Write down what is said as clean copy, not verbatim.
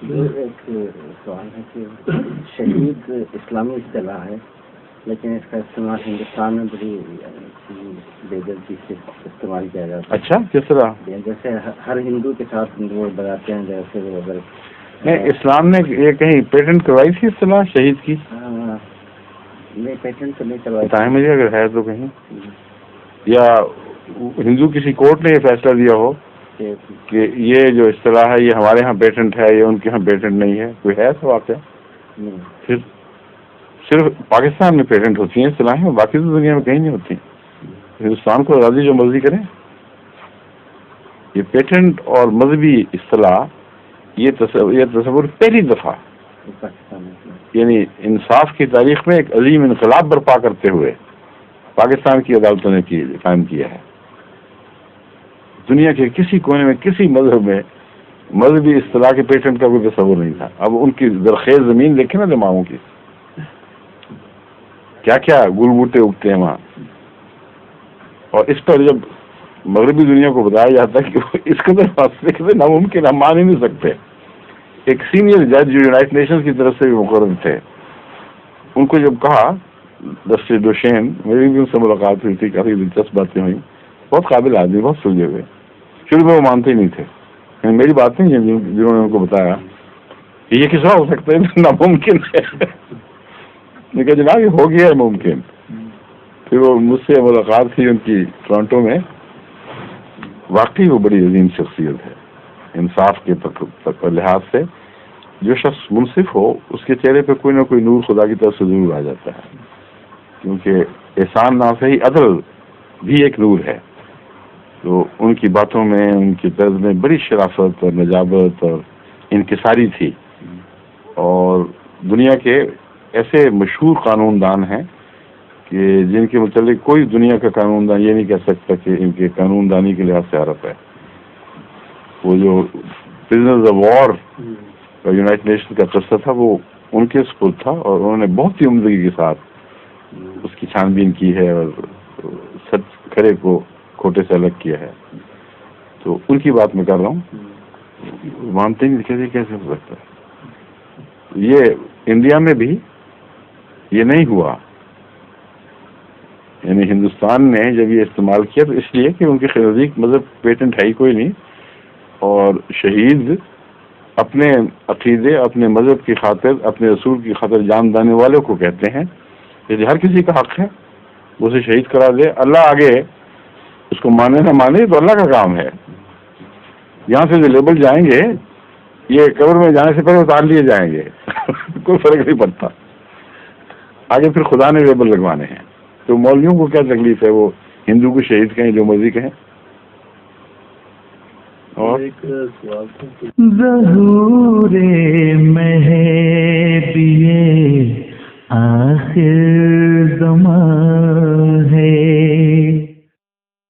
ایک سوال ہے کہ شہید اسلامی اصطلاح ہے، لیکن اس کا استعمال ہندوستان میں بڑی بے دردی سے استعمال کیا جاتا ہے۔ اچھا، کس طرح؟ جیسے ہر ہندو کے ساتھ وہ بتاتے ہیں جیسے وہ اگر نہیں، اسلام نے یہ کہیں پیٹنٹ کروائی تھی اصطلاح شہید کی؟ نہیں، پیٹنٹ تو نہیں کروائی بتائیں مجھے اگر ہے تو کہیں، یا ہندو کسی کورٹ نے یہ فیصلہ دیا ہو کہ یہ جو اصطلاح ہے یہ ہمارے ہاں پیٹنٹ ہے، یہ ان کے ہاں پیٹنٹ نہیں ہے، کوئی ہے ایسا واقعہ؟ پھر صرف پاکستان میں پیٹنٹ ہوتی ہیں اصطلاحیں، باقی تو دنیا میں کہیں نہیں ہوتی۔ ہندوستان کو آزادی جو مرضی کریں۔ یہ پیٹنٹ اور مذہبی اصطلاح یہ تصور پہلی دفعہ یعنی انصاف کی تاریخ میں ایک عظیم انقلاب برپا کرتے ہوئے پاکستان کی عدالتوں نے قائم کیا ہے۔ دنیا کے کسی کونے میں کسی مذہب میں مذہبی اصطلاح کے پیٹنٹ کا کوئی تصور نہیں تھا۔ اب ان کی زرخیز زمین دیکھیں نا دماغوں کی، کیا کیا گل بوٹے اگتے ہیں وہاں، اور اس پر جب مغربی دنیا کو بتایا جاتا ہے کہ اس کے اندر ناممکن، ہم مان ہی نہیں سکتے۔ ایک سینئر جج جو یونائٹڈ نیشنز کی طرف سے بھی مقرر تھے، ان کو جب کہا جسٹس ڈوشین، میری بھی ان سے ملاقات ہوئی تھی، کافی دلچسپ باتیں ہوئی، بہت قابل آدمی، بہت سلجھے ہوئے، شروع میں وہ مانتے ہی نہیں تھے، یعنی میری بات نہیں، جنہوں نے ان کو بتایا کہ یہ کس طرح ہو سکتا ہے، ناممکن ہے۔ میں کہا جناب یہ ہو گیا ہے ممکن۔ پھر وہ مجھ سے ملاقات تھی ان کی ٹورانٹو میں، واقعی وہ بڑی عظیم شخصیت ہے انصاف کے لحاظ سے۔ جو شخص منصف ہو اس کے چہرے پہ کوئی نہ کوئی نور خدا کی طرف سے ضرور آ جاتا ہے، کیونکہ احسان ناصحی عدل بھی ایک نور ہے۔ تو ان کی باتوں میں، ان کی طرز میں بڑی شرافت اور نجابت اور انکساری تھی، اور دنیا کے ایسے مشہور قانون دان ہیں کہ جن کے متعلق کوئی دنیا کا قانون دان یہ نہیں کہہ سکتا کہ ان کے قانون دانی کے لحاظ سے عرف ہے۔ وہ جو پرزنرز آف وار کا یونائٹڈ نیشن کا قصہ تھا وہ ان کے سپرد تھا، اور انہوں نے بہت ہی عمدگی کے ساتھ اس کی چھان بین کی ہے اور سچ کھڑے کو کھوٹے سے الگ کیا ہے۔ تو ان کی بات میں کر رہا ہوں، مانتے نہیں کہتے کیسے ہو سکتا ہے۔ یہ انڈیا میں بھی یہ نہیں ہوا، یعنی ہندوستان نے جب یہ استعمال کیا تو اس لیے کہ ان کے نزدیک مذہب پیٹنٹ ہے ہی کوئی نہیں، اور شہید اپنے عقیدے، اپنے مذہب کی خاطر، اپنے رسول کی خاطر جان دینے والوں کو کہتے ہیں، یعنی ہر کسی کا حق ہے وہ اسے شہید کرا دے۔ اللہ آگے اس کو مانے نہ مانے تو اللہ کا کام ہے۔ یہاں سے جو لیبل جائیں گے یہ قبر میں جانے سے پہلے اتار لیے جائیں گے، کوئی فرق نہیں پڑتا، آگے پھر خدا نے لیبل لگوانے ہیں۔ تو مولویوں کو کیا تکلیف ہے، وہ ہندو کو شہید کہیں، جو مرضی کہیں۔ اور ظہور مہر